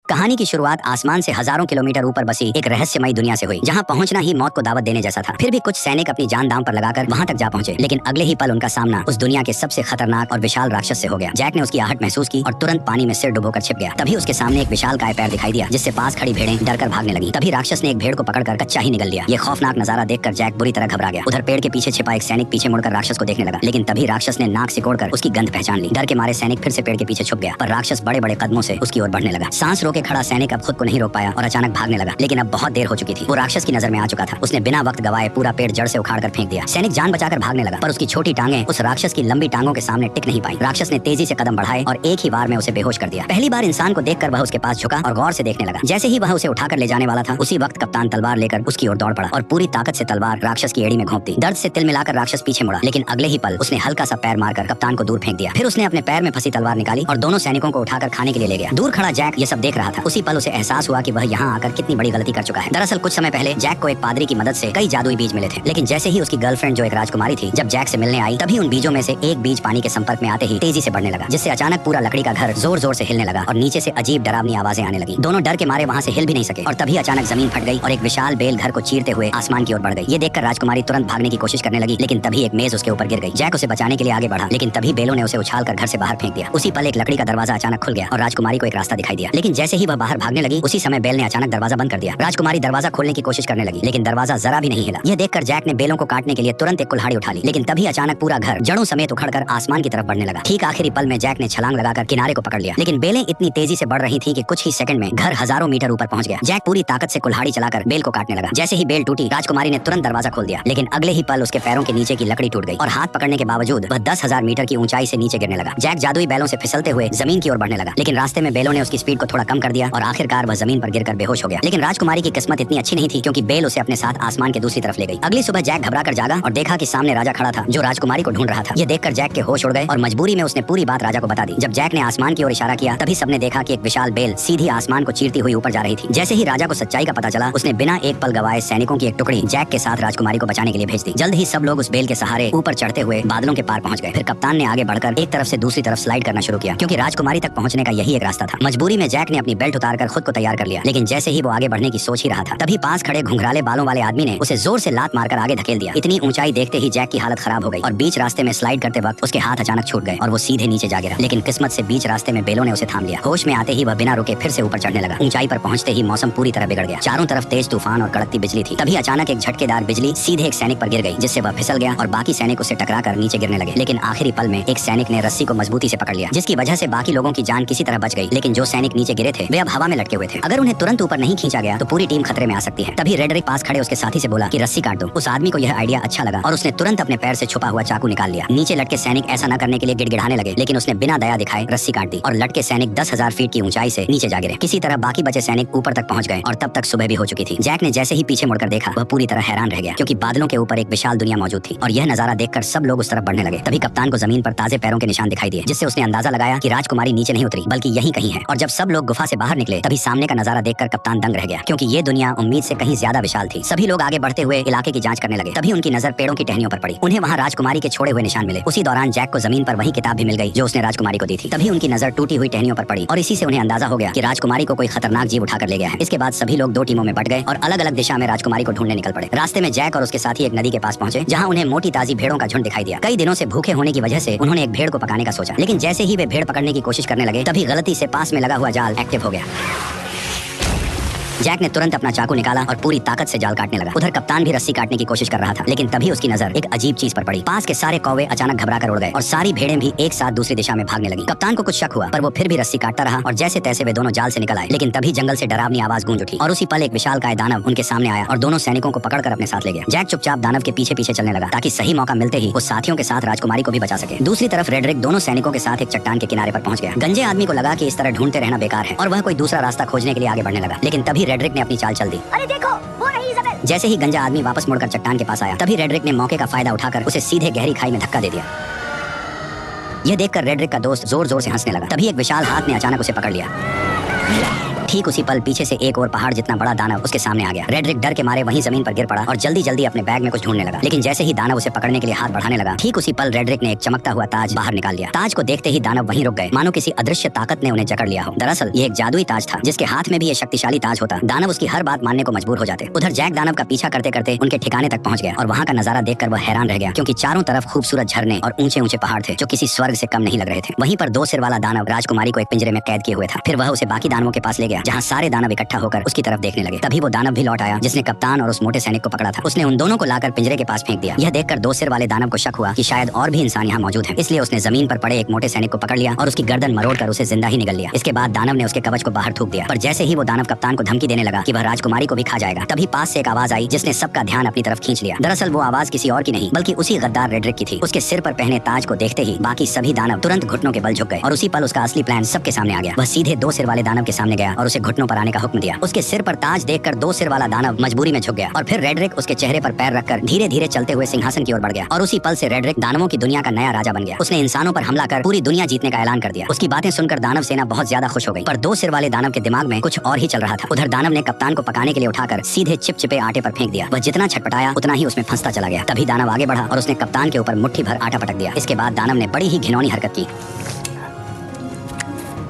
कहानी की शुरुआत आसमान से हजारों किलोमीटर ऊपर बसी एक रहस्यमयी दुनिया से हुई, जहां पहुंचना ही मौत को दावत देने जैसा था। फिर भी कुछ सैनिक अपनी जान दांव पर लगाकर वहां तक जा पहुंचे, लेकिन अगले ही पल उनका सामना उस दुनिया के सबसे खतरनाक और विशाल राक्षस से हो गया। जैक ने उसकी आहट महसूस की और तुरंत पानी में सिर डुबोकर छिप गया। तभी उसके सामने एक विशाल काय पैर दिखाई दिया, जिससे पास खड़ी भेड़ें डरकर भागने लगी। तभी राक्षस ने एक भेड़ को पकड़कर कच्चा ही निगल लिया। ये खौफनाक नजारा देखकर जैक बुरी तरह घबरा गया। उधर पेड़ के पीछे छिपा एक सैनिक पीछे मुड़कर राक्षस को देखने लगा, लेकिन तभी राक्षस ने नाक सिकोड़कर उसकी गंध पहचान ली। डर के मारे सैनिक फिर से पेड़ के पीछे छुप गया, पर राक्षस बड़े बड़े कदमों से उसकी ओर बढ़ने लगा। सांस रोके खड़ा सैनिक अब खुद को नहीं रोक पाया और अचानक भागने लगा, लेकिन अब बहुत देर हो चुकी थी। वो राक्षस की नजर में आ चुका था। उसने बिना वक्त गवाए पूरा पेड़ जड़ से उखाड़कर फेंक दिया। सैनिक जान बचाकर भागने लगा, पर उसकी छोटी टांगें उस राक्षस की लंबी टांगों के सामने टिक नहीं पाई। राक्षस ने तेजी से कदम बढ़ाए और एक ही बार में उसे बेहोश कर दिया। पहली बार इंसान को देखकर वह उसके पास झुका और गौर से देखने लगा। जैसे ही वह उसे उठाकर ले जाने वाला था, उसी वक्त कप्तान तलवार लेकर उसकी ओर दौड़ पड़ा और पूरी ताकत से तलवार राक्षस की एड़ी में घोंप दी। दर्द से तिल मिलाकर राक्षस पीछे मुड़ा, लेकिन अगले ही पल उसने हल्का सा पैर मारकर कप्तान को दूर फेंक दिया। फिर उसने अपने पैर में फंसी तलवार निकाली और दोनों सैनिकों को उठाकर खाने के लिए ले गया। दूर खड़ा जैक ये सब देख रहा था। उसी पल उसे एहसास हुआ कि वह यहाँ आकर कितनी बड़ी गलती कर चुका है। दरअसल कुछ समय पहले जैक को एक पादरी की मदद से कई जादुई बीज मिले थे, लेकिन जैसे ही उसकी गर्लफ्रेंड जो एक राजकुमारी थी जब जैक से मिलने आई, तभी उन बीजों में से एक बीज पानी के संपर्क में आते ही तेजी से बढ़ने लगा, जिससे अचानक पूरा लकड़ी का घर जोर जोर से हिलने लगा और नीचे से अजीब डरावनी आवाजें आने लगी। दोनों डर के मारे वहाँ से हिल भी नहीं सके और तभी अचानक जमीन फट गई और एक विशाल बेल घर को चीरते हुए आसमान की ओर बढ़ गई। ये देखकर राजकुमारी तुरंत भागने की कोशिश करने लगी, लेकिन तभी एक मेज उसके ऊपर गिर गई। जैक उसे बचाने के लिए आगे बढ़ा, लेकिन तभी बेलों ने उसे उछालकर घर से बाहर फेंक दिया। उसी पल एक लकड़ी का दरवाजा अचानक खुल गया और राजकुमारी को एक रास्ता दिखाई दिया, लेकिन जैसे ही वह बाहर भागने लगी, उसी समय बेल ने अचानक दरवाजा बंद कर दिया। राजकुमारी दरवाजा खोलने की कोशिश करने लगी, लेकिन दरवाजा जरा भी नहीं हिला। यह देखकर जैक ने बेलों को काटने के लिए तुरंत एक कुल्हाड़ी उठा ली, लेकिन तभी अचानक पूरा घर जड़ों समेत उखड़कर आसमान की तरफ बढ़ने लगा। ठीक आखिरी पल में जैक ने छलांग लगाकर किनारे को पकड़ लिया, लेकिन बेलें इतनी तेजी से बढ़ रही थी कि कुछ ही सेकंड में घर हजारों मीटर ऊपर पहुंच गया। जैक पूरी ताकत से कुल्हाड़ी चलाकर बेल को काटने लगा। जैसे ही बेल टूटी, राजकुमारी ने तुरंत दरवाजा खोल दिया, लेकिन अगले ही पल उसके पैरों के नीचे की लकड़ी टूट गई और हाथ पकड़ने के बावजूद वह 10,000 मीटर की ऊंचाई से नीचे गिरने लगा। जैक जादुई बैलों से फिसलते हुए जमीन की ओर बढ़ने लगा, लेकिन रास्ते में बेलों ने उसकी स्पीड को थोड़ा कम कर दिया और आखिरकार वह जमीन पर गिरकर बेहोश हो गया। लेकिन राजकुमारी की किस्मत इतनी अच्छी नहीं थी, क्योंकि बेल उसे अपने साथ आसमान के दूसरी तरफ ले गई। अगली सुबह जैक घबरा कर जागा और देखा कि सामने राजा खड़ा था, जो राजकुमारी को ढूंढ रहा था। ये देखकर जैक के होश उड़ गए और मजबूरी में उसने पूरी बात राजा को बता दी। जब जैक ने आसमान की ओर इशारा किया, तभी सबने देखा कि एक विशाल बेल सीधी आसमान को चीरती हुई ऊपर जा रही थी। जैसे ही राजा को सच्चाई का पता चला, उसने बिना एक पल गवाए सैनिकों की एक टुकड़ी जैक के साथ राजकुमारी को बचाने के लिए भेज दी। जल्द ही सब लोग उस बेल के सहारे ऊपर चढ़ते हुए बादलों के पार पहुंच गए। फिर कप्तान ने आगे बढ़कर एक तरफ से दूसरी तरफ स्लाइड करना शुरू किया, क्योंकि राजकुमारी तक पहुंचने का यही एक रास्ता था। मजबूरी में जैक ने अपनी बेल्ट उतारकर खुद को तैयार कर लिया, लेकिन जैसे ही वो आगे बढ़ने की सोच ही रहा था, तभी पास खड़े घुंघराले बालों वाले आदमी ने उसे जोर से लात मारकर आगे धकेल दिया। इतनी ऊंचाई देखते ही जैक की हालत खराब हो गई और बीच रास्ते में स्लाइड करते वक्त उसके हाथ अचानक छूट गए और वो सीधे नीचे जा गिरा। लेकिन किस्मत से बीच रास्ते में बेलों ने उसे थाम लिया। होश में आते ही वह बिना रुके फिर से ऊपर चढ़ने लगा। ऊंचाई पर पहुंचते ही मौसम पूरी तरह बिगड़ गया। चारों तरफ तेज तूफान और कड़कती बिजली थी। तभी अचानक एक झटकेदार बिजली सीधे एक सैनिक पर गिर गई, जिससे वह फिसल गया और बाकी सैनिक उसे टकराकर नीचे गिरने लगे। लेकिन आखिरी पल में एक सैनिक ने रस्सी को मजबूती से पकड़ लिया, जिसकी वजह से बाकी लोगों की जान किसी तरह बच गई। लेकिन जो सैनिक नीचे गिरे थे वे अब हवा में लटके हुए थे। अगर उन्हें तुरंत ऊपर नहीं खींचा गया तो पूरी टीम खतरे में आ सकती है। तभी रेडरिक पास खड़े उसके साथी से बोला कि रस्सी काट दो। उस आदमी को यह आइडिया अच्छा लगा और उसने तुरंत अपने पैर से छुपा हुआ चाकू निकाल लिया। नीचे लटके सैनिक ऐसा न करने के लिए गिड़गिड़ाने लगे, लेकिन उसने बिना दया दिखाए रस्सी काट दी और लटके सैनिक 10,000 फीट की ऊंचाई से नीचे जा गिरे। किसी तरह बाकी बचे सैनिक ऊपर तक पहुंच गए और तब तक सुबह भी हो चुकी थी। जैक ने जैसे ही पीछे मुड़कर देखा, वह पूरी तरह हैरान रह गया, क्योंकि बादलों के ऊपर एक विशाल दुनिया मौजूद थी और यह नजारा देखकर सब लोग उस तरफ बढ़ने लगे। तभी कप्तान को जमीन पर ताजे पैरों के निशान दिखाई दिए, जिससे उसने अंदाजा लगाया कि राजकुमारी नीचे नहीं उतरी बल्कि यहीं कहीं है। और जब सब लोग गुफा से बाहर निकले, तभी सामने का नजारा देखकर कप्तान दंग रह गया, क्योंकि ये दुनिया उम्मीद से कहीं ज्यादा विशाल थी। सभी लोग आगे बढ़ते हुए इलाके की जांच करने लगे। तभी उनकी नजर पेड़ों की टहनियों पर पड़ी। उन्हें वहाँ राजकुमारी के छोड़े हुए निशान मिले। उसी दौरान जैक को जमीन पर वही किताब भी मिल गई जो उसने राजकुमारी को दी थी। तभी उनकी नजर टूटी हुई टहनियों पर पड़ी और इसी से उन्हें अंदाजा हो गया कि राजकुमारी को कोई खतरनाक जीव उठाकर ले गया है। इसके बाद सभी लोग दो टीमों में बट गए और अलग अलग दिशा में राजकुमारी को ढूंढने निकल पड़े। रास्ते में जैक और उसके साथी एक नदी के पास पहुंचे, जहां उन्हें मोटी ताजी भेड़ों का झुंड दिखाई दिया। कई दिनों से भूखे होने की वजह से उन्होंने एक भेड़ को पकाने का सोचा, लेकिन जैसे ही वे भेड़ पकड़ने की कोशिश करने लगे, तभी गलती से पास में लगा हुआ जाल एक्टिव हो गया। जैक ने तुरंत अपना चाकू निकाला और पूरी ताकत से जाल काटने लगा। उधर कप्तान भी रस्सी काटने की कोशिश कर रहा था, लेकिन तभी उसकी नजर एक अजीब चीज पर पड़ी। पास के सारे कौवे अचानक घबरा कर उड़ गए और सारी भेड़ें भी एक साथ दूसरी दिशा में भागने लगी। कप्तान को कुछ शक हुआ, पर वो फिर भी रस्सी काटता रहा और जैसे तैसे वे दोनों जाल से निकल आए। लेकिन तभी जंगल से डरावनी आवाज गूंज उठी और उसी पल एक विशाल काय दानव उनके सामने आया और दोनों सैनिकों को पकड़कर अपने साथ ले गया। जैक चुपचाप दानव के पीछे पीछे चलने लगा, ताकि सही मौका मिलते ही वो साथियों के साथ राजकुमारी को भी बचा सके। दूसरी तरफ रेडरिक दोनों सैनिकों के साथ एक चट्टान के किनारे पर पहुंच गया। गंजे आदमी को लगा कि इस तरह ढूंढते रहना बेकार है और वह कोई दूसरा रास्ता खोजने के लिए आगे बढ़ने लगा। लेकिन तभी रेडरिक ने अपनी चाल चल दी। अरे देखो, वो रही इज़ाबेल। जैसे ही गंजा आदमी वापस मुड़कर चट्टान के पास आया, तभी रेडरिक ने मौके का फायदा उठाकर उसे सीधे गहरी खाई में धक्का दे दिया। यह देखकर रेडरिक का दोस्त जोर जोर से हंसने लगा। तभी एक विशाल हाथ ने अचानक उसे पकड़ लिया। ठीक उसी पल पीछे से एक और पहाड़ जितना बड़ा दानव उसके सामने आ गया। रेड्रिक डर के मारे वहीं जमीन पर गिर पड़ा और जल्दी जल्दी अपने बैग में कुछ ढूंढने लगा। लेकिन जैसे ही दानव उसे पकड़ने के लिए हाथ बढ़ाने लगा, ठीक उसी पल रेड्रिक ने एक चमकता हुआ ताज बाहर निकाल लिया। ताज को देखते ही दानव वहीं रुक गए, मानो किसी अदृश्य ताकत ने उन्हें जकड़ लिया हो। दरअसल ये एक जादुई ताज था, जिसके हाथ में भी ये शक्तिशाली ताज होता, दानव उसकी हर बात मानने को मजबूर हो जाते। उधर जैक दानव का पीछा करते करते उनके ठिकाने तक पहुंच गया और वहाँ का नजारा देखकर वह हैरान रह गया, क्योंकि चारों तरफ खूबसूरत झरने और ऊंचे ऊंचे पहाड़ थे जो किसी स्वर्ग से कम नहीं लग रहे थे। वहीं पर 2 सिर वाला दानव राजकुमारी को एक पिंजरे में कैद किए हुए था। फिर वह उसे बाकी दानवों के पास ले गया, जहाँ सारे दानव इकट्ठा होकर उसकी तरफ देखने लगे। तभी वो दानव भी लौट आया जिसने कप्तान और उस मोटे सैनिक को पकड़ा था। उसने उन दोनों को लाकर पिंजरे के पास फेंक दिया। यह देखकर 2 सिर वाले दानव को शक हुआ कि शायद और भी इंसान यहाँ मौजूद हैं। इसलिए उसने जमीन पर पड़े एक मोटे सैनिक को पकड़ लिया और उसकी गर्दन मरोड़कर उसे जिंदा ही निगल लिया। इसके बाद दानव ने उसके कवच को बाहर थूक दिया। पर जैसे ही वो दानव कप्तान को धमकी देने लगा कि वह राजकुमारी को भी खा जाएगा, तभी पास से एक आवाज आई जिसने सबका ध्यान अपनी तरफ खींच लिया। दरअसल वो आवाज किसी और की नहीं बल्कि उसी गद्दार रेड्रिक की थी। उसके सिर पर पहने ताज को देखते ही बाकी सभी दानव तुरंत घुटनों के बल झुक गए और उसी पल उसका असली प्लान सबके सामने आ गया। वह सीधे 2 सिर वाले दानव के सामने गया और उसे घुटनों पर आने का हुक्म दिया। उसके सिर पर ताज देखकर 2 सिर वाला दानव मजबूरी में झुक गया और फिर रेड्रिक उसके चेहरे पर पैर रखकर धीरे धीरे चलते हुए सिंहासन की ओर बढ़ गया। और उसी पल से रेड्रिक दानवों की दुनिया का नया राजा बन गया। उसने इंसानों पर हमला कर पूरी दुनिया जीतने का ऐलान कर दिया। उसकी बातें सुनकर दानव सेना बहुत ज्यादा खुश हो गई, पर 2 सिर वाले दानव के दिमाग में कुछ और ही चल रहा था। उधर दानव ने कप्तान को पकाने के लिए उठाकर सीधे चिपचिपे आटे पर फेंक दिया। वह जितना छटपटाया उतना ही उसमें फंसता चला गया। तभी दानव आगे बढ़ा और उसने कप्तान के ऊपर मुट्ठी भर आटा पटक दिया। इसके बाद दानव ने बड़ी ही घिनौनी हरकत की।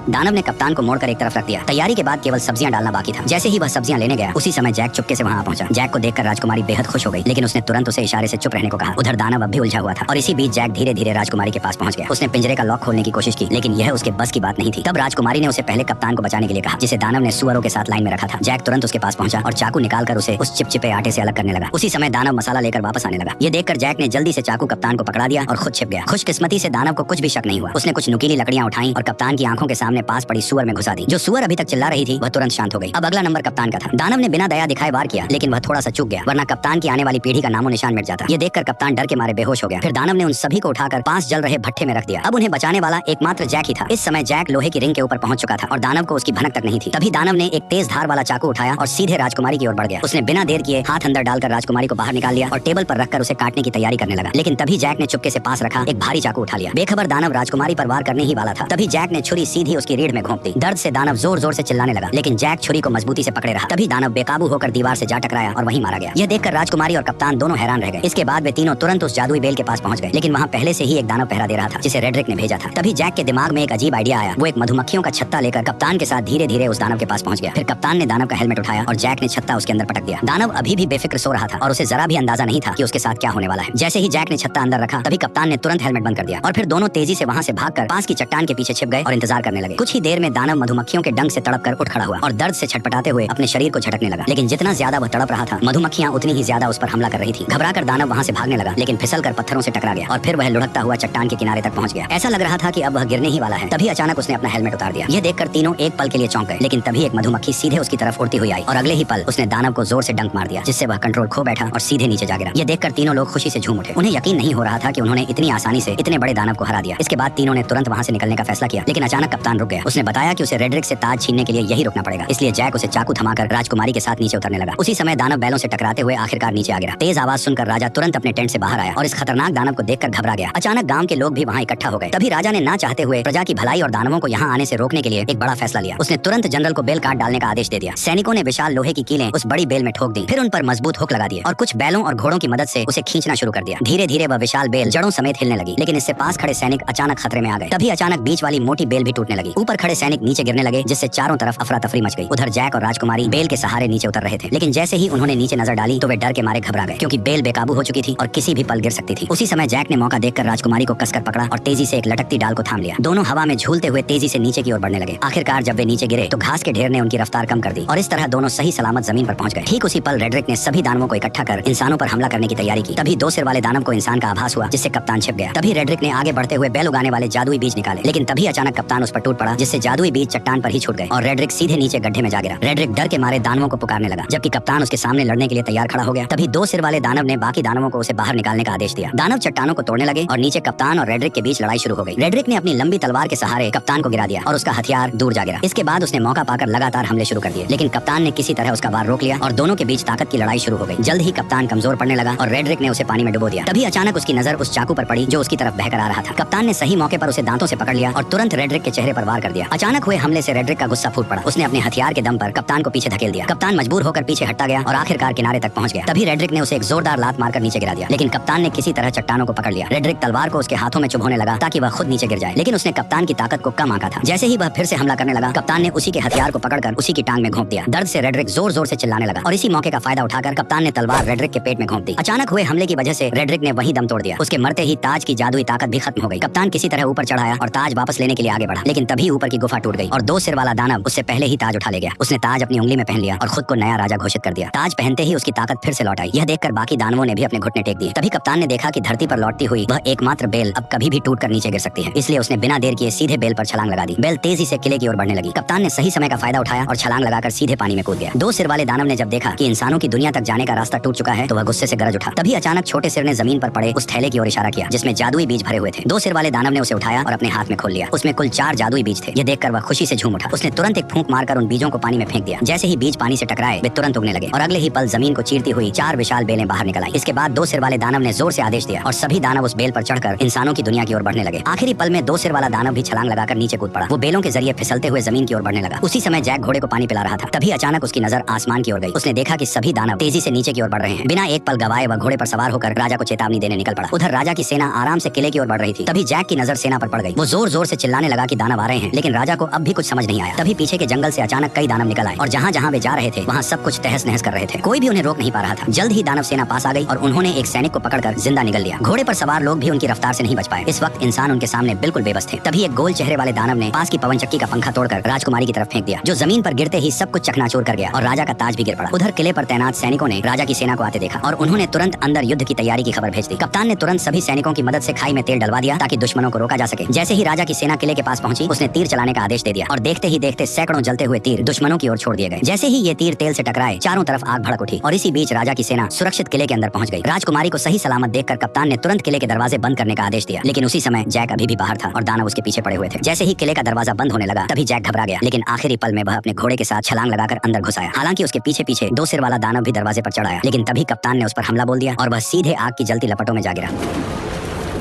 दानव ने कप्तान को मोड़कर एक तरफ रख दिया। तैयारी के बाद केवल सब्जियां डालना बाकी था। जैसे ही वह सब्जियां लेने गया, उसी समय जैक चुपके से वहां पहुंचा। जैक को देखकर राजकुमारी बेहद खुश हो गई, लेकिन उसने तुरंत उसे इशारे से चुप रहने को कहा। उधर दानव अब भी उलझा हुआ था और इसी बीच जैक धीरे धीरे राजकुमारी के पास पहुंच गया। उसने पिंजरे का लॉक खोलने की कोशिश की, लेकिन यह उसके बस की बात नहीं थी। तब राजकुमारी ने उसे पहले कप्तान को बचाने के लिए कहा, जिसे दानव ने सुअरों के साथ लाइन में रखा था। जैक तुरंत उसके पास पहुंचा और चाकू निकालकर उसे उस चिपचिपे आटे से अलग करने लगा। उसी समय दानव मसाला लेकर वापस आने लगा। ये देखकर जैक ने जल्दी से चाकू कप्तान को पकड़ा दिया और खुद छिप गया। खुशकिस्मती से दानव को कुछ भी शक नहीं हुआ। उसने कुछ नुकीली लकड़ियां उठाई और कप्तान की आंखों के सामने पास पड़ी सुअर में घुसा दी। जो सुअर अभी तक चिल्ला रही थी वह तुरंत शांत हो गई। अब अगला नंबर कप्तान का था। दानव ने बिना दया दिखाए वार किया, लेकिन वह थोड़ा सा चूक गया, वरना कप्तान की आने वाली पीढ़ी का नामो निशान मिट जाता। ये देखकर कप्तान डर के मारे बेहोश हो गया। फिर दानव ने उन सभी को उठाकर पास जल रहे भट्ठे में रख दिया। अब उन्हें बचाने वाला एकमात्र जैक ही था। इस समय जैक लोहे की रिंग के ऊपर पहुंच चुका था और दानव को उसकी भनक तक नहीं थी। तभी दानव ने एक तेज धार वाला चाकू उठाया और सीधे राजकुमारी की ओर बढ़ गया। उसने बिना देर किए हाथ अंदर डालकर राजकुमारी को बाहर निकाल लिया और टेबल पर रखकर उसे काटने की तैयारी करने लगा। लेकिन तभी जैक ने चुपके से पास रखा एक भारी चाकू उठा लिया। बेखबर दानव राजकुमारी पर वार करने ही वाला था। तभी जैक ने छुरी सीधी उसकी रीढ़ में घोंप दी। दर्द से दानव जोर जोर से चिल्लाने लगा, लेकिन जैक छुरी को मजबूती से पकड़े रहा। तभी दानव बेकाबू होकर दीवार से जा टकराया और वहीं मारा गया। यह देखकर राजकुमारी और कप्तान दोनों हैरान रह गए। इसके बाद वे तीनों तुरंत उस जादुई बेल के पास पहुंच गए, लेकिन वहां पहले से ही एक दानव पहरा दे रहा था, जिसे रेड्रिक ने भेजा था। तभी जैक के दिमाग में एक अजीब आइडिया आया। वो एक मधुमक्खियों का छत्ता लेकर कप्तान के साथ धीरे धीरे उस दानव के पास पहुंच गया। फिर कप्तान ने दानव का हेलमेट उठाया और जैक ने छत्ता उसके अंदर पटक दिया। दानव अभी भी बेफिक्र सो रहा था और उसे जरा भी अंदाजा नहीं था कि उसके साथ क्या होने वाला है। जैसे ही जैक ने छत्ता अंदर रखा, तभी कप्तान ने तुरंत हेलमेट बंद कर दिया और फिर दोनों तेजी से वहां से भागकर पास की चट्टान के पीछे छिप गए और इंतजार करने लगे। कुछ ही देर में दानव मधुमक्खियों के डंक से तड़प कर उठ खड़ा हुआ और दर्द से छटपटाते हुए अपने शरीर को झटकने लगा। लेकिन जितना ज्यादा वह तड़प रहा था, मधुमक्खियां उतनी ही ज्यादा उस पर हमला कर रही थी। घबराकर दानव वहां से भागने लगा, लेकिन फिसलकर पत्थरों से टकरा गया और फिर वह लुढ़कता हुआ चट्टान के किनारे तक पहुंच गया। ऐसा लग रहा था कि अब वह गिरने ही वाला है। तभी अचानक उसने अपना हेलमेट उतार दिया। यह देखकर तीनों एक पल के लिए चौंक गए, लेकिन तभी एक मधुमक्खी सीधे उसकी तरफ उड़ती हुई आई और अगले ही पल उसने दानव को जोर से डंक मार दिया, जिससे वह कंट्रोल खो बैठा और सीधे नीचे जा गिरा। यह देखकर तीनों लोग खुशी से झूम उठे। उन्हें यकीन नहीं हो रहा था कि उन्होंने इतनी आसानी से इतने बड़े दानव को हरा दिया। इसके बाद तीनों ने तुरंत वहां से निकलने का फैसला किया, लेकिन अचानक कप्तान रुक गया। उसने बताया कि उसे रेड्रिक से ताज छीनने के लिए यही रुकना पड़ेगा। इसलिए जैक उसे चाकू थमाकर राजकुमारी के साथ नीचे उतरने लगा। उसी समय दानव बैलों से टकराते हुए आखिरकार नीचे आ गिरा। तेज आवाज सुनकर राजा तुरंत अपने टेंट से बाहर आया और इस खतरनाक दानव को देखकर घबरा गया। अचानक गांव के लोग भी वहां इकट्ठा हो गए। तभी राजा ने ना चाहते हुए प्रजा की भलाई और दानवों को यहां आने से रोकने के लिए एक बड़ा फैसला लिया। उसने तुरंत जनरल को बेल काट डालने का आदेश दे दिया। सैनिकों ने विशाल लोहे की कीलें उस बड़ी बेल में ठोक दी, फिर उन पर मजबूत हुक लगा दिए और कुछ बैलों और घोड़ों की मदद से उसे खींचना शुरू कर दिया। धीरे धीरे वह विशाल बेल जड़ों समेत हिलने लगी, लेकिन इससे पास खड़े सैनिक अचानक खतरे में आ गए। तभी अचानक बीच वाली मोटी बेल भी टूटने लगी। ऊपर खड़े सैनिक नीचे गिरने लगे, जिससे चारों तरफ अफरा तफरी मच गई। उधर जैक और राजकुमारी बेल के सहारे नीचे उतर रहे थे, लेकिन जैसे ही उन्होंने नीचे नजर डाली तो वे डर के मारे घबरा गए, क्योंकि बेल बेकाबू हो चुकी थी और किसी भी पल गिर सकती थी। उसी समय जैक ने मौका देखकर राजकुमारी को कसकर पकड़ा और तेजी से एक लटकती डाल को थाम लिया। दोनों हवा में झूलते हुए तेजी से नीचे की ओर बढ़ने लगे। आखिरकार जब वे नीचे गिरे तो घास के ढेर ने उनकी रफ्तार कम कर दी और इस तरह दोनों सही सलामत जमीन पर पहुंच गए। ठीक उसी पल रेड्रिक ने सभी दानवों को इकट्ठा कर इंसानों पर हमला करने की तैयारी की। तभी 2 सिर वाले दानव को इंसान का आभास हुआ, जिससे कप्तान छिप गया। तभी रेड्रिक ने आगे बढ़ते हुए बैल उगाने वाले जादुई बीज निकाले, लेकिन तभी अचानक कप्तान उस पर टूट पड़ा, जिससे जादुई बीज चट्टान पर ही छूट गए और रेड्रिक सीधे नीचे गड्ढे में जा गिरा। रेड्रिक डर के मारे दानवों को पुकारने लगा, जबकि कप्तान उसके सामने लड़ने के लिए तैयार खड़ा हो गया। तभी 2 सिर वाले दानव ने बाकी दानवों को उसे बाहर निकालने का आदेश दिया। दानव चट्टानों को तोड़ने लगे और नीचे कप्तान और रेड्रिक के बीच लड़ाई शुरू हो गई। रेड्रिक ने अपनी लंबी तलवार के सहारे कप्तान को गिरा दिया और उसका हथियार दूर जा गिरा। इसके बाद उसने मौका पाकर लगातार हमले शुरू कर दिए, लेकिन कप्तान ने किसी तरह उसका वार रोक लिया और दोनों के बीच ताकत की लड़ाई शुरू हो गई। जल्द ही कप्तान कमजोर पड़ने लगा और रेड्रिक ने उसे पानी में डुबो दिया। तभी अचानक उसकी नजर उस चाकू पर पड़ी जो उसकी तरफ बहकर आ रहा था। कप्तान ने सही मौके पर उसे दांतों से पकड़ लिया और तुरंत रेड्रिक के चेहरे पर वार कर दिया। अचानक हुए हमले से रेड्रिक का गुस्सा फूट पड़ा। उसने अपने हथियार के दम पर कप्तान को पीछे धकेल दिया। कप्तान मजबूर होकर पीछे हटता गया और आखिरकार किनारे तक पहुंच गया। तभी रेड्रिक ने उसे एक जोरदार लात मारकर नीचे गिरा दिया, लेकिन कप्तान ने किसी तरह चट्टानों को पकड़ लिया। रेड्रिक तलवार को उसके हाथों में चुभोने लगा ताकि वह खुद नीचे गिर जाए, लेकिन उसने कप्तान की ताकत को कम आंका था। जैसे ही वह फिर से हमला करने लगा, कप्तान ने उसी के हथियार को पकड़कर उसी की टांग में घोंप दिया। दर्द से रेड्रिक जोर जोर से चिल्लाने लगा और इसी मौके का फायदा उठाकर कप्तान ने तलवार रेड्रिक के पेट में घोंप दी। अचानक हुए हमले की वजह से रेड्रिक ने वही दम तोड़ दिया। उसके मरते ही ताज की जादुई ताकत भी खत्म हो गई। कप्तान किसी तरह ऊपर चढ़ाया और ताज वापस लेने के लिए आगे बढ़ा, लेकिन तभी ऊपर की गुफा टूट गई और 2 सिर वाला दानव उससे पहले ही ताज उठा ले गया। उसने ताज अपनी उंगली में पहन लिया और खुद को नया राजा घोषित कर दिया। ताज पहनते ही उसकी ताकत फिर से लौट आई। यह देखकर बाकी दानवों ने भी अपने घुटने टेक दिए। तभी कप्तान ने देखा कि धरती पर लौटती हुई वह एकमात्र बेल अब कभी भी टूट कर नीचे गिर सकती है, इसलिए उसने बिना देर किए सीधे बेल पर छलांग लगा दी। बेल तेजी से किले की ओर बढ़ने लगी। कप्तान ने सही समय का फायदा उठाया और छलांग लगाकर सीधे पानी में कूद गया। 2 सिर वाले दानव ने जब देखा कि इंसानों की दुनिया तक जाने का रास्ता टूट चुका है तो वह गुस्से से गरज उठा। तभी अचानक छोटे सिर ने जमीन पर पड़े उस थैले की ओर इशारा किया जिसमें जादुई बीज भरे हुए थे। 2 सिर वाले दानव ने उसे उठाया और अपने हाथ में खोल लिया। उसमें कुल 4 जादुई बीज थे। यह देखकर वह खुशी से झूम उठा। उसने तुरंत एक फूंक मारकर उन बीजों को पानी में फेंक दिया। जैसे ही बीज पानी से टकराए वे तुरंत उगने लगे और अगले ही पल जमीन को चीरती हुई 4 विशाल बेलें बाहर निकल आई। इसके बाद 2 सिर वाले दानव ने जोर से आदेश दिया और सभी दानव उस बेल पर चढ़कर इंसानों की दुनिया की ओर बढ़ने लगे। आखिरी पल में 2 सिर वाला दानव भी छलांग लगाकर नीचे कूद पड़ा। वो बेलों के जरिए फिसलते हुए जमीन की ओर बढ़ने लगा। उसी समय जैक घोड़े को पानी पिला रहा था। तभी अचानक उसकी नजर आसमान की ओर गई। उसने देखा कि सभी दानव तेजी से नीचे की ओर बढ़ रहे हैं। बिना एक पल गवाए वह घोड़े पर सवार होकर राजा को चेतावनी देने निकल पड़ा। उधर राजा की सेना आराम से किले की ओर बढ़ रही थी। तभी जैक की नजर सेना पर पड़ गई। वो जोर जोर से चिल्लाने लगा कि दानव आ रहे हैं, लेकिन राजा को अब भी कुछ समझ नहीं आया। तभी पीछे के जंगल से अचानक कई दानव निकल आए और जहाँ जहाँ वे जा रहे थे वहाँ सब कुछ तहस नहस कर रहे थे। कोई भी उन्हें रोक नहीं पा रहा था। जल्द ही दानव सेना पास आ गई और उन्होंने एक सैनिक को पकड़कर जिंदा निगल लिया। घोड़े पर सवार लोग भी उनकी रफ्तार से नहीं बच पाए। इस वक्त इंसान उनके सामने बिल्कुल बेबस थे। तभी एक गोल चेहरे वाले दानव ने पास की पवन चक्की का पंखा तोड़कर राजकुमारी की तरफ फेंक दिया, जो जमीन पर गिरते ही सब कुछ चकनाचूर कर गया और राजा का ताज भी गिर पड़ा। उधर किले पर तैनात सैनिकों ने राजा की सेना को आते देखा और उन्होंने तुरंत अंदर युद्ध की तैयारी की खबर भेज दी। कप्तान ने तुरंत सभी सैनिकों की मदद से खाई में तेल डलवा दिया ताकि दुश्मनों को रोका जा सके। जैसे ही राजा की सेना किले के पास पहुंची, उसने तीर चलाने का आदेश दे दिया और देखते ही देखते सैकड़ों जलते हुए तीर दुश्मनों की ओर छोड़ दिए गए। जैसे ही ये तीर तेल से टकराए, चारों तरफ आग भड़क उठी और इसी बीच राजा की सेना सुरक्षित किले के अंदर पहुंच गई। राजकुमारी को सही सलामत देखकर कप्तान ने तुरंत किले के दरवाजे बंद करने का आदेश दिया, लेकिन उसी समय जैक अभी भी बाहर था और दानव उसके पीछे पड़े हुए थे। जैसे ही किले का दरवाजा बंद होने लगा, तभी जैक घबरा गया, लेकिन आखिरी पल में वह अपने घोड़े के साथ छलांग लगाकर अंदर घुस आया। हालांकि उसके पीछे पीछे 2 सिर वाला दानव भी दरवाजे पर चढ़ आया, लेकिन तभी कप्तान ने उस पर हमला बोल दिया और वह सीधे आग की जलती लपटों में जा गिरा।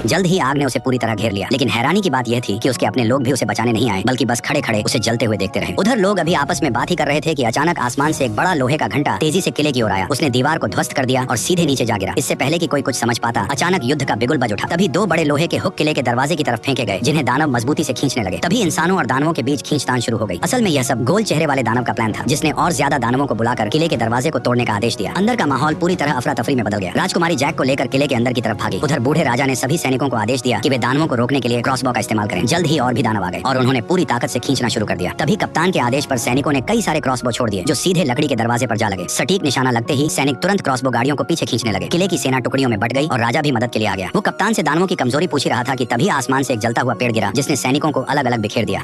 जल्द ही आग ने उसे पूरी तरह घेर लिया, लेकिन हैरानी की बात यह थी कि उसके अपने लोग भी उसे बचाने नहीं आए, बल्कि बस खड़े खड़े उसे जलते हुए देखते रहे। उधर लोग अभी आपस में बात ही कर रहे थे कि अचानक आसमान से एक बड़ा लोहे का घंटा तेजी से किले की ओर आया। उसने दीवार को ध्वस्त कर दिया और सीधे नीचे जा गिरा। इससे पहले कि कोई कुछ समझ पाता, अचानक युद्ध का बिगुल बज उठा। तभी 2 बड़े लोहे के हुक किले के दरवाजे की तरफ फेंके गए, जिन्हें दानव मजबूती से खींचने लगे। तभी इंसानों और दानवों के बीच खींचतान शुरू हो गई। असल में यह सब गोल चेहरे वाले दानव का प्लान था, जिसने और ज्यादा दानवों को बुलाकर किले के दरवाजे को तोड़ने का आदेश दिया। अंदर का माहौल पूरी तरह अफरा तफरी में बदल गया। राजकुमारी जैक को लेकर किले के अंदर की तरफ भागी। उधर बूढ़े राजा ने सभी सैनिकों को आदेश दिया कि वे दानवों को रोकने के लिए क्रॉसबो का इस्तेमाल करें। जल्द ही और भी दानव आ गए और उन्होंने पूरी ताकत से खींचना शुरू कर दिया। तभी कप्तान के आदेश पर सैनिकों ने कई सारे क्रॉसबो छोड़ दिए, जो सीधे लकड़ी के दरवाजे पर जा लगे। सटीक निशाना लगते ही सैनिक तुरंत क्रॉसबो गाड़ियों को पीछे खींचने लगे। किले की सेना टुकड़ियों में बट गई और राजा भी मदद के लिए आ गया। वो कप्तान से दानवों की कमजोरी पूछ ही रहा था कि तभी आसमान से एक जलता हुआ पेड़ गिरा, जिसने सैनिकों को अलग अलग बिखेर दिया।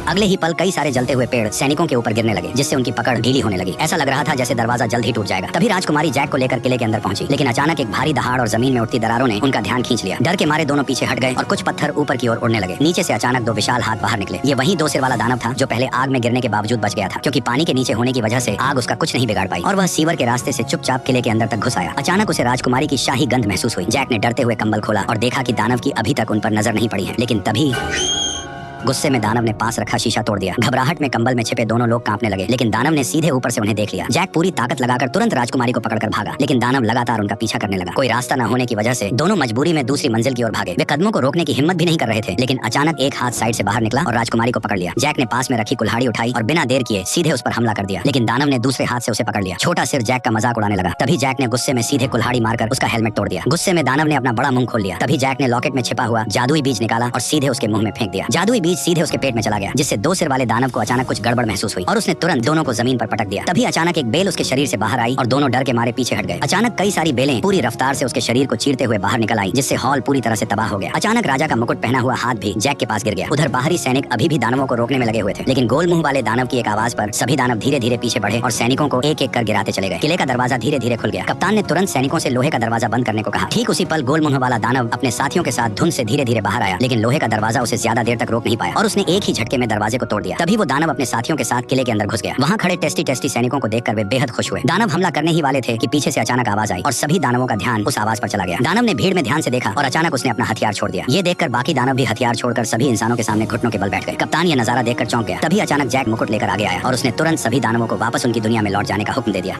अगले ही पल कई सारे जलते हुए पेड़ सैनिकों के ऊपर गिरने लगे, जिससे उनकी पकड़ ढीली होने लगी। ऐसा लग रहा था जैसे दरवाजा जल्द ही टूट जाएगा। तभी राजकुमारी जैक को लेकर किले के अंदर पहुंची, लेकिन अचानक एक भारी दहाड़ और जमीन में उठती दरारों ने उनका ध्यान खींच लिया। डर के मारे दोनों पीछे हट गए और कुछ पत्थर ऊपर की ओर उड़ने लगे। नीचे से अचानक 2 विशाल हाथ बाहर निकले। ये वही 2 सिर वाला दानव था जो पहले आग में गिरने के बावजूद बच गया था, क्योंकि पानी के नीचे होने की वजह से आग उसका कुछ नहीं बिगाड़ पाई और वह सीवर के रास्ते से चुपचाप किले के अंदर तक घुस आया। अचानक उसे राजकुमारी की शाही गंध महसूस हुई। जैक ने डरते हुए कंबल खोला और देखा कि दानव की अभी तक उन पर नजर नहीं पड़ी है, लेकिन तभी गुस्से में दानव ने पास रखा शीशा तोड़ दिया। घबराहट में कंबल में छिपे दोनों लोग कांपने लगे, लेकिन दानव ने सीधे ऊपर से उन्हें देख लिया। जैक पूरी ताकत लगाकर तुरंत राजकुमारी को पकड़कर भागा, लेकिन दानव लगातार उनका पीछा करने लगा। कोई रास्ता न होने की वजह से दोनों मजबूरी में दूसरी मंजिल की ओर भागे। वे कदमों को रोकने की हिम्मत भी नहीं कर रहे थे, लेकिन अचानक एक हाथ साइड से बाहर निकला और राजकुमारी को पकड़ लिया। जैक ने पास में रखी कुल्हाड़ी उठाई और बिना देर किए सीधे उस पर हमला कर दिया, लेकिन दानव ने दूसरे हाथ से उसे पकड़ लिया। छोटा सिर जैक का मजाक उड़ाने लगा। तभी जैक ने गुस्से में सीधे कुल्हाड़ी मारकर उसका हेलमेट तोड़ दिया। गुस्से में दानव ने अपना बड़ा मुंह खोल लिया। तभी जैक ने लॉकेट में छिपा हुआ जादुई बीज निकाला और सीधे उसके मुंह में फेंक दिया। जादुई बीज सीधे उसके पेट में चला गया, जिससे 2 सिर वाले दानव को अचानक कुछ गड़बड़ महसूस हुई और उसने तुरंत दोनों को जमीन पर पटक दिया। तभी अचानक एक बेल उसके शरीर से बाहर आई और दोनों डर के मारे पीछे हट गए। अचानक कई सारी बेलें पूरी रफ्तार से उसके शरीर को चीरते हुए बाहर निकल आई, जिससे हॉल पूरी तरह से तबाह हो गया। अचानक राजा का मुकुट पहना हुआ हाथ भी जैक के पास गिर गया। उधर बाहरी सैनिक अभी भी दानवों को रोकने में लगे हुए थे, लेकिन गोल मुंह वाले दानव की एक आवाज पर सभी दानव धीरे धीरे पीछे बढ़े और सैनिकों को एक एक कर गिराते चले गए। किले का दरवाजा धीरे धीरे खुल गया। कप्तान ने तुरंत सैनिकों से लोहे का दरवाजा बंद करने को कहा। ठीक उसी पल गोल मुंह वाला दानव अपने साथियों के साथ धुंध से धीरे धीरे बाहर आया, लेकिन लोहे का दरवाजा उसे ज्यादा देर तक रोक नहीं नहीं पाया और उसने एक ही झटके में दरवाजे को तोड़ दिया। तभी वो दानव अपने साथियों के साथ किले के अंदर घुस गया। वहाँ खड़े टेस्टी सैनिकों को देखकर वे बेहद खुश हुए। दानव हमला करने ही वाले थे कि पीछे से अचानक आवाज आई और सभी दानवों का ध्यान उस आवाज पर चला गया। दानव ने भीड़ में ध्यान से देखा और अचानक उसने अपना हथियार छोड़ दिया। ये देखकर बाकी दानव भी हथियार छोड़कर सभी इंसानों के सामने घुटनों के बल बैठ गए। कप्तान ये नजारा देखकर चौंक गया। तभी अचानक जैक मुकुट लेकर आगे आया और उसने तुरंत सभी दानवों को वापस उनकी दुनिया में लौट जाने का हुक्म दे दिया।